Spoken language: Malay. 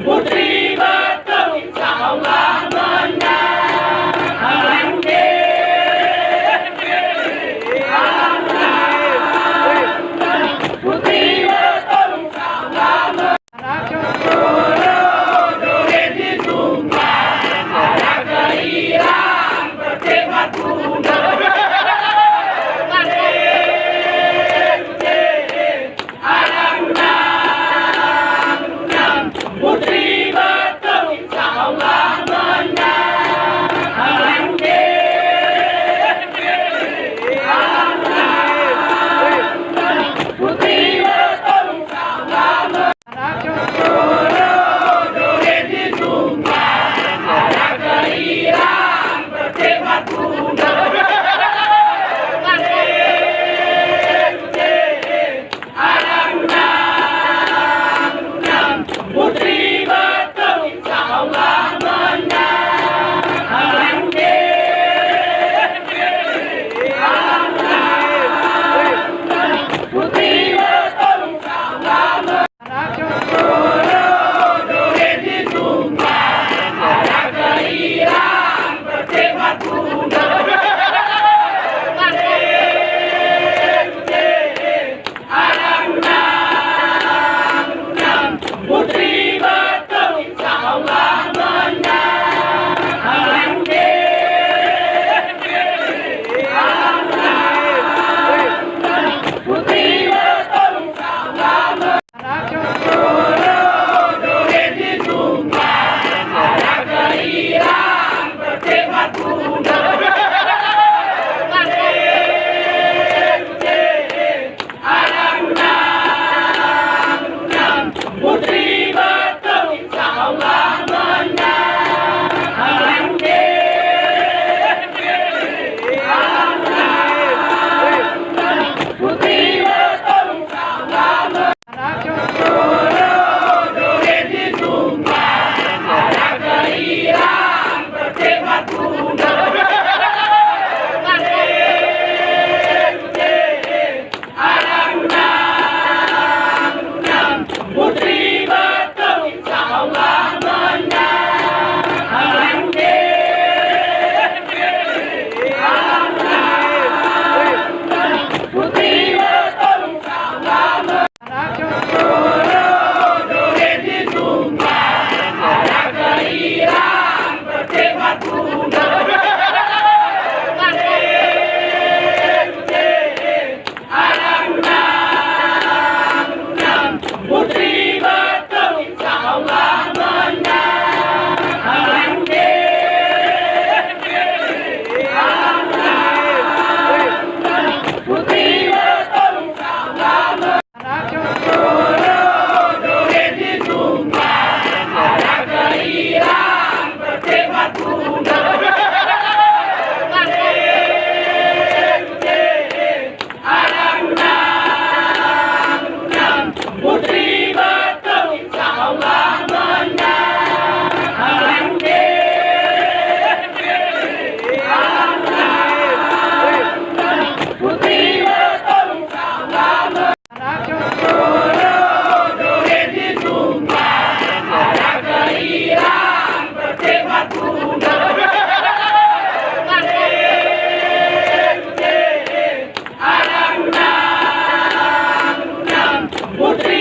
Putri Betung, insya Allah menang. Putri Betung, insya Allah menang. Arah keiran berdebat muda. Putri Betung, insya Allah menang. Putri Betung, insya Allah menang. Arah keiran berdebat muda. Putri Betung, insya Allah menang. Putri Betung, insya Allah menang. Arah keiran berdebat muda. Putri Betung, insya Allah menang. Putri Betung, insya Allah menang. Arah keiran berdebat muda. Putri Betung, insya Allah menang. Putri Betung, insya Allah menang. Arah keiran berdebat muda. Putri Betung, insya Allah menang. Putri Betung, insya Allah menang. Arah keiran berdebat muda. Putri Betung, insya Allah menang. Putri Betung, insya Allah menang. Arah keiran berdebat muda. Putri Betung, insya Allah menang. Putri Betung, insya Allah menang. Arah keiran berdebat muda. Putri